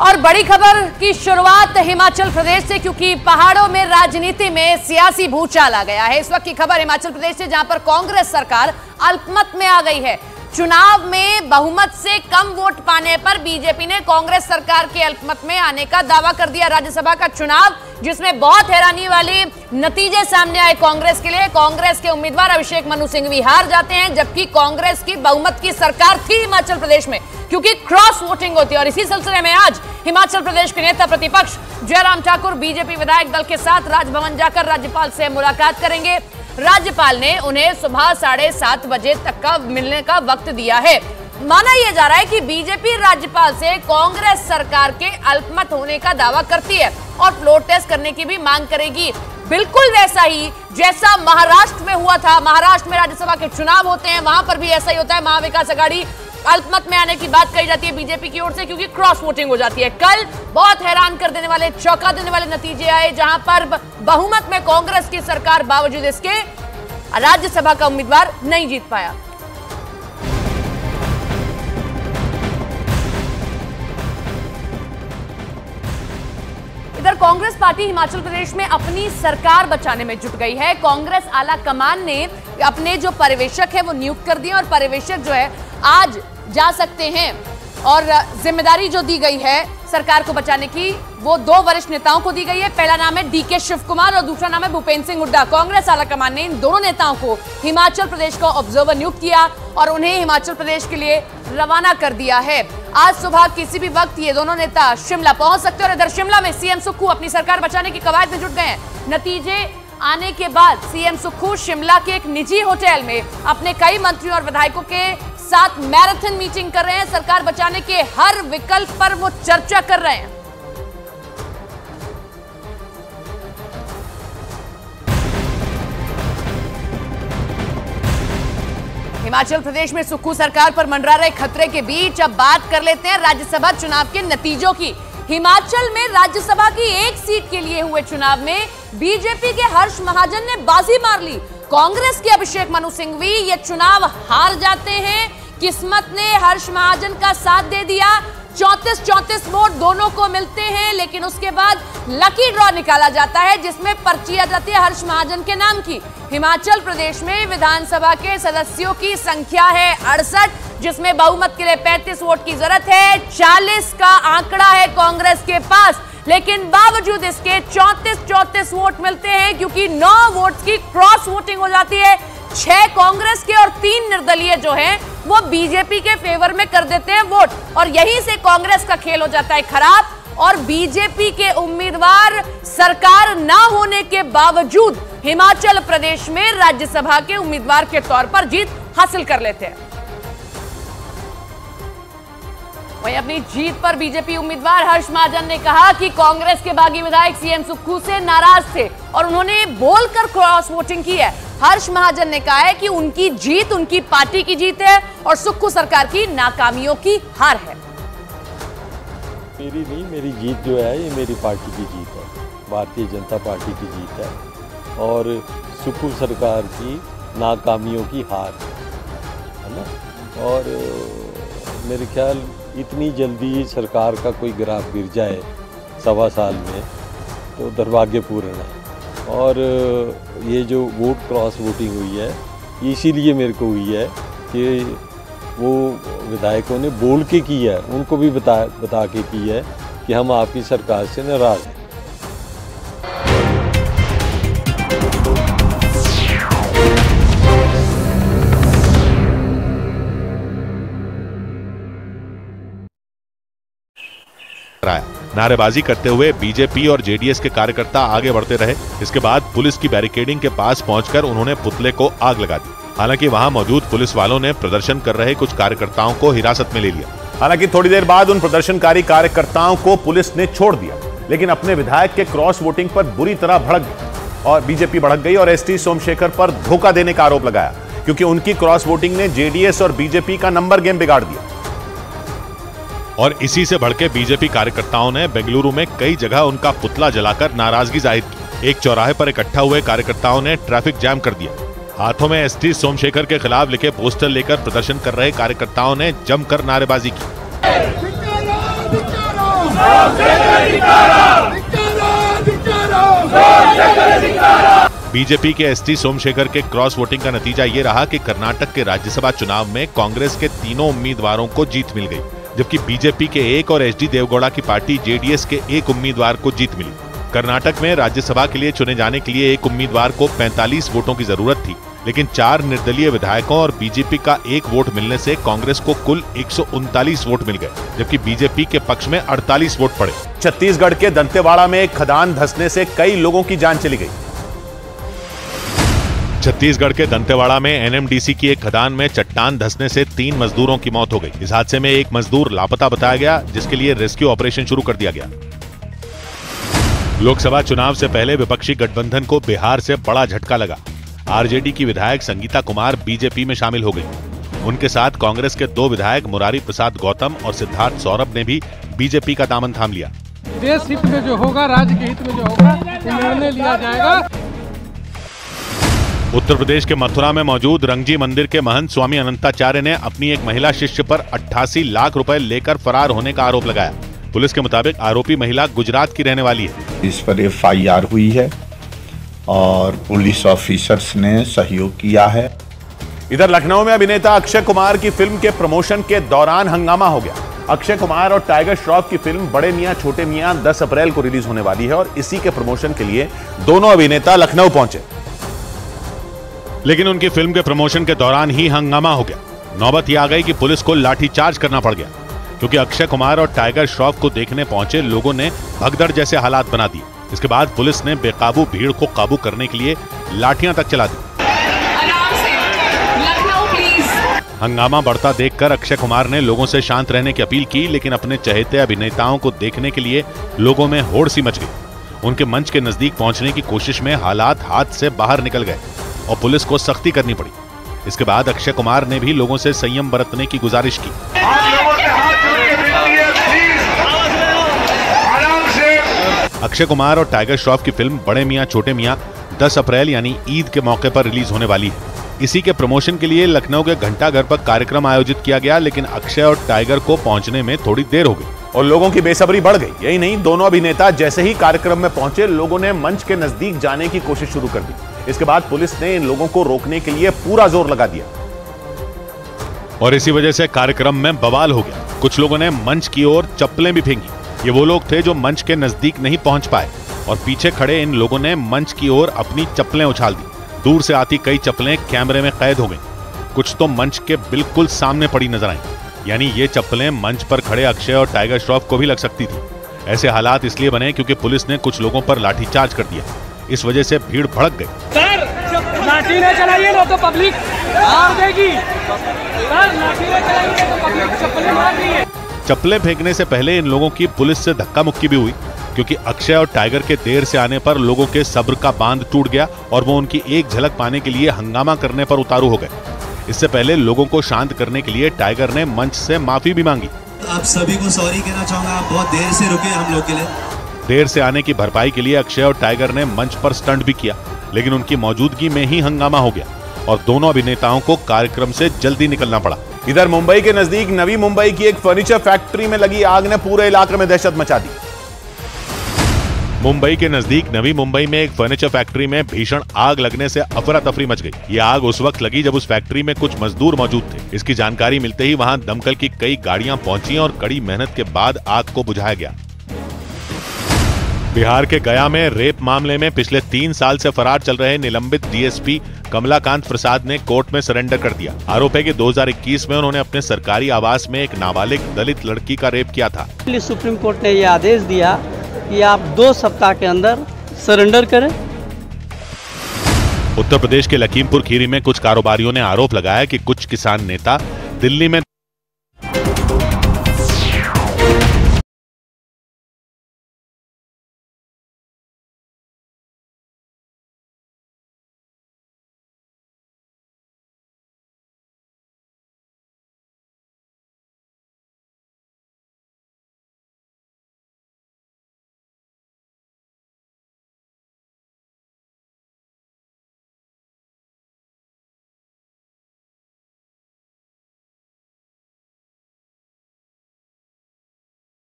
और बड़ी खबर की शुरुआत हिमाचल प्रदेश से, क्योंकि पहाड़ों में राजनीति में सियासी भूचाल आ गया है। इस वक्त की खबर हिमाचल प्रदेश से, जहां पर कांग्रेस सरकार अल्पमत में आ गई है। चुनाव में बहुमत से कम वोट पाने पर बीजेपी ने कांग्रेस सरकार के अल्पमत में आने का दावा कर दिया। राज्यसभा का चुनाव जिसमें बहुत हैरानी वाले नतीजे सामने आए कांग्रेस के लिए। कांग्रेस के उम्मीदवार अभिषेक मनु सिंघवी हार जाते हैं, जबकि कांग्रेस की बहुमत की सरकार थी हिमाचल प्रदेश में, क्योंकि क्रॉस वोटिंग होती है। और इसी सिलसिले में आज हिमाचल प्रदेश के नेता प्रतिपक्ष जयराम ठाकुर बीजेपी विधायक दल के साथ राजभवन जाकर राज्यपाल से मुलाकात करेंगे। राज्यपाल ने उन्हें सुबह 7:30 बजे तक का मिलने का वक्त दिया है। माना यह जा रहा है कि बीजेपी राज्यपाल से कांग्रेस सरकार के अल्पमत होने का दावा करती है और फ्लोर टेस्ट करने की भी मांग करेगी। बिल्कुल वैसा ही जैसा महाराष्ट्र में हुआ था। महाराष्ट्र में राज्यसभा के चुनाव होते हैं, वहां पर भी ऐसा ही होता है। महाविकास आघाड़ी अल्पमत में आने की बात कही जाती है बीजेपी की ओर से, क्योंकि क्रॉस वोटिंग हो जाती है। कल बहुत हैरान कर देने वाले, चौंका देने वाले नतीजे आए, जहां पर बहुमत में कांग्रेस की सरकार बावजूद इसके राज्यसभा का उम्मीदवार नहीं जीत पाया। इधर कांग्रेस पार्टी हिमाचल प्रदेश में अपनी सरकार बचाने में जुट गई है। कांग्रेस आला कमान ने अपने जो पर्यवेक्षक है वो नियुक्त कर दिए और पर्यवेक्षक जो है आज जा सकते हैं। और जिम्मेदारी जो दी गई है सरकार को बचाने की वो दो वरिष्ठ नेताओं को दी गई है। पहला नाम है डीके शिव कुमार और दूसरा नाम है भूपेंद्र सिंह हुड्डा। कांग्रेस आलाकमान ने इन दोनों नेताओं को हिमाचल प्रदेश का ऑब्जर्वर नियुक्त किया और उन्हें हिमाचल प्रदेश के लिए रवाना कर दिया है। आज सुबह किसी भी वक्त ये दोनों नेता शिमला पहुंच सकते हैं। और इधर शिमला में सीएम सुक्खू अपनी सरकार बचाने की कवायद में जुट गए हैं। नतीजे आने के बाद सीएम सुक्खू शिमला के एक निजी होटल में अपने कई मंत्रियों और विधायकों के साथ मैराथन मीटिंग कर रहे हैं। सरकार बचाने के हर विकल्प पर वो चर्चा कर रहे हैं। हिमाचल प्रदेश में सुक्खू सरकार पर मंडरा रहे खतरे के बीच अब बात कर लेते हैं राज्यसभा चुनाव के नतीजों की। हिमाचल में राज्यसभा की एक सीट के लिए हुए चुनाव में बीजेपी के हर्ष महाजन ने बाजी मार ली। कांग्रेस के अभिषेक मनु सिंघवी ये चुनाव हार जाते हैं। किस्मत ने हर्ष महाजन का साथ दे दिया। 34 वोट दोनों को मिलते हैं, लेकिन उसके बाद लकी ड्रॉ निकाला जाता है जिसमें पर्ची आ जाती है हर्ष महाजन के नाम की। हिमाचल प्रदेश में विधानसभा के सदस्यों की संख्या है 68, जिसमें बहुमत के लिए 35 वोट की जरूरत है। 40 का आंकड़ा है कांग्रेस के पास, लेकिन बावजूद इसके 34 वोट मिलते हैं, क्योंकि 9 वोट की क्रॉस वोटिंग हो जाती है। 6 कांग्रेस के और 3 निर्दलीय जो हैं वो बीजेपी के फेवर में कर देते हैं वोट, और यहीं से कांग्रेस का खेल हो जाता है खराब और बीजेपी के उम्मीदवार सरकार ना होने के बावजूद हिमाचल प्रदेश में राज्यसभा के उम्मीदवार के तौर पर जीत हासिल कर लेते हैं। वहीं अपनी जीत पर बीजेपी उम्मीदवार हर्ष महाजन ने कहा कि कांग्रेस के बागी विधायक सीएम सुक्खू से नाराज थे और उन्होंने बोलकर क्रॉस वोटिंग की है। हर्ष महाजन ने कहा है कि उनकी जीत उनकी पार्टी की जीत है और सुक्खू सरकार की नाकामियों की हार है। मेरी नहीं, मेरी जीत जो है ये मेरी पार्टी की जीत है, भारतीय जनता पार्टी की जीत है और सुक्खू सरकार की नाकामियों की हार है ना। और मेरे ख्याल इतनी जल्दी सरकार का कोई ग्राफ गिर जाए 1.25 साल में तो दुर्भाग्यपूर्ण है। और ये जो वोट क्रॉस वोटिंग हुई है इसीलिए मेरे को हुई है कि वो विधायकों ने बोल के की है, उनको भी बता के की है कि हम आपकी सरकार से नाराज़ हैं। नारेबाजी करते हुए बीजेपी और जेडीएस के कार्यकर्ता आगे बढ़ते रहे। इसके बाद पुलिस की बैरिकेडिंग के पास पहुंचकर उन्होंने पुतले को आग लगा दी। हालांकि वहां मौजूद पुलिस वालों ने प्रदर्शन कर रहे कुछ कार्यकर्ताओं को हिरासत में ले लिया। हालांकि थोड़ी देर बाद उन प्रदर्शनकारी कार्यकर्ताओं को पुलिस ने छोड़ दिया, लेकिन अपने विधायक के क्रॉस वोटिंग पर बुरी तरह भड़क गई और बीजेपी भड़क गई और एसटी सोमशेखर पर धोखा देने का आरोप लगाया, क्योंकि उनकी क्रॉस वोटिंग ने जेडीएस और बीजेपी का नंबर गेम बिगाड़ दिया। और इसी से भड़के बीजेपी कार्यकर्ताओं ने बेंगलुरु में कई जगह उनका पुतला जलाकर नाराजगी जाहिर की। एक चौराहे पर इकट्ठा हुए कार्यकर्ताओं ने ट्रैफिक जाम कर दिया। हाथों में एसटी सोमशेखर के खिलाफ लिखे पोस्टर लेकर प्रदर्शन कर रहे कार्यकर्ताओं ने जमकर नारेबाजी की। बीजेपी के एसटी सोमशेखर के क्रॉस वोटिंग का नतीजा ये रहा कि कर्नाटक के राज्यसभा चुनाव में कांग्रेस के तीनों उम्मीदवारों को जीत मिल गई, जबकि बीजेपी के एक और एचडी देवगौड़ा की पार्टी जेडीएस के एक उम्मीदवार को जीत मिली। कर्नाटक में राज्यसभा के लिए चुने जाने के लिए एक उम्मीदवार को 45 वोटों की जरूरत थी, लेकिन 4 निर्दलीय विधायकों और बीजेपी का 1 वोट मिलने से कांग्रेस को कुल 139 वोट मिल गए, जबकि बीजेपी के पक्ष में 48 वोट पड़े। छत्तीसगढ़ के दंतेवाड़ा में एक खदान धंसने से कई लोगों की जान चली गई। छत्तीसगढ़ के दंतेवाड़ा में एनएमडीसी की एक खदान में चट्टान धंसने से 3 मजदूरों की मौत हो गई। इस हादसे में एक मजदूर लापता बताया गया, जिसके लिए रेस्क्यू ऑपरेशन शुरू कर दिया गया। लोकसभा चुनाव से पहले विपक्षी गठबंधन को बिहार से बड़ा झटका लगा। आरजेडी की विधायक संगीता कुमार बीजेपी में शामिल हो गई। उनके साथ कांग्रेस के 2 विधायक मुरारी प्रसाद गौतम और सिद्धार्थ सौरभ ने भी बीजेपी का दामन थाम लिया। देश हित में जो होगा, राज्य के हित में जो होगा, निर्णय लिया जाएगा। उत्तर प्रदेश के मथुरा में मौजूद रंगजी मंदिर के महंत स्वामी अनंताचार्य ने अपनी एक महिला शिष्य पर 88 लाख रुपए लेकर फरार होने का आरोप लगाया। पुलिस के मुताबिक आरोपी महिला गुजरात की रहने वाली है। इस पर FIR हुई है और पुलिस ऑफिसर्स ने सहयोग किया है। इधर लखनऊ में अभिनेता अक्षय कुमार की फिल्म के प्रमोशन के दौरान हंगामा हो गया। अक्षय कुमार और टाइगर श्रॉफ की फिल्म बड़े मियां छोटे मियां 10 अप्रैल को रिलीज होने वाली है और इसी के प्रमोशन के लिए दोनों अभिनेता लखनऊ पहुंचे, लेकिन उनकी फिल्म के प्रमोशन के दौरान ही हंगामा हो गया। नौबत यह आ गई कि पुलिस को लाठीचार्ज करना पड़ गया, क्योंकि अक्षय कुमार और टाइगर श्रॉफ को देखने पहुंचे लोगों ने भगदड़ जैसे हालात बना दिए। इसके बाद पुलिस ने बेकाबू भीड़ को काबू करने के लिए लाठियां तक चला दी। हंगामा बढ़ता देखकर अक्षय कुमार ने लोगों से शांत रहने की अपील की, लेकिन अपने चहेते अभिनेताओं को देखने के लिए लोगों में होड़ सी मच गई। उनके मंच के नजदीक पहुंचने की कोशिश में हालात हाथ से बाहर निकल गए और पुलिस को सख्ती करनी पड़ी। इसके बाद अक्षय कुमार ने भी लोगों से संयम बरतने की गुजारिश की। अक्षय कुमार और टाइगर श्रॉफ की फिल्म बड़े मियां छोटे मियां 10 अप्रैल यानी ईद के मौके पर रिलीज होने वाली है। इसी के प्रमोशन के लिए लखनऊ के घंटाघर पर कार्यक्रम आयोजित किया गया, लेकिन अक्षय और टाइगर को पहुंचने में थोड़ी देर हो गई और लोगों की बेसब्री बढ़ गई। यही नहीं, दोनों अभिनेता जैसे ही कार्यक्रम में पहुंचे, लोगों ने मंच के नजदीक जाने की कोशिश शुरू कर दी। इसके बाद पुलिस ने इन लोगों को रोकने के लिए पूरा जोर लगा दिया और इसी वजह से कार्यक्रम में बवाल हो गया। कुछ लोगों ने मंच की ओर चप्पलें भी फेंकी। ये वो लोग थे जो मंच के नजदीक नहीं पहुंच पाए और पीछे खड़े इन लोगों ने मंच की ओर अपनी चप्पलें उछाल दी। दूर से आती कई चप्पलें कैमरे में कैद हो गईं। कुछ तो मंच के बिल्कुल सामने पड़ी नजर आईं, यानी ये चप्पलें मंच पर खड़े अक्षय और टाइगर श्रॉफ को भी लग सकती थी। ऐसे हालात इसलिए बने क्योंकि पुलिस ने कुछ लोगों पर लाठीचार्ज कर दिया। इस वजह से भीड़ भड़क गई। सर, लाठी न चलाइए, नहीं तो पब्लिक मार देगी। सर, लाठी न चलाइए तो पब्लिक चप्पलें मार देगी। चप्पलें फेंकने से पहले इन लोगों की पुलिस से धक्का मुक्की भी हुई, क्योंकि अक्षय और टाइगर के देर से आने पर लोगों के सब्र का बांध टूट गया और वो उनकी एक झलक पाने के लिए हंगामा करने पर उतारू हो गए। इससे पहले लोगों को शांत करने के लिए टाइगर ने मंच से माफी भी मांगी। आप सभी को सॉरी कहना चाहूंगा, आप बहुत देर से रुके हम लोग के लिए। देर से आने की भरपाई के लिए अक्षय और टाइगर ने मंच पर स्टंट भी किया, लेकिन उनकी मौजूदगी में ही हंगामा हो गया और दोनों अभिनेताओं को कार्यक्रम से जल्दी निकलना पड़ा। इधर मुंबई के नजदीक नवी मुंबई की एक फर्नीचर फैक्ट्री में लगी आग ने पूरे इलाके में दहशत मचा दी। मुंबई के नजदीक नवी मुंबई में एक फर्नीचर फैक्ट्री में भीषण आग लगने से अफरा तफरी मच गई। ये आग उस वक्त लगी जब उस फैक्ट्री में कुछ मजदूर मौजूद थे। इसकी जानकारी मिलते ही वहां दमकल की कई गाड़ियां पहुंची और कड़ी मेहनत के बाद आग को बुझाया गया। बिहार के गया में रेप मामले में पिछले 3 साल से फरार चल रहे निलंबित डीएसपी कमलाकांत प्रसाद ने कोर्ट में सरेंडर कर दिया। आरोप है कि 2021 में उन्होंने अपने सरकारी आवास में एक नाबालिग दलित लड़की का रेप किया था। सुप्रीम कोर्ट ने यह आदेश दिया कि आप 2 सप्ताह के अंदर सरेंडर करें। उत्तर प्रदेश के लखीमपुर खीरी में कुछ कारोबारियों ने आरोप लगाया कि कुछ किसान नेता दिल्ली में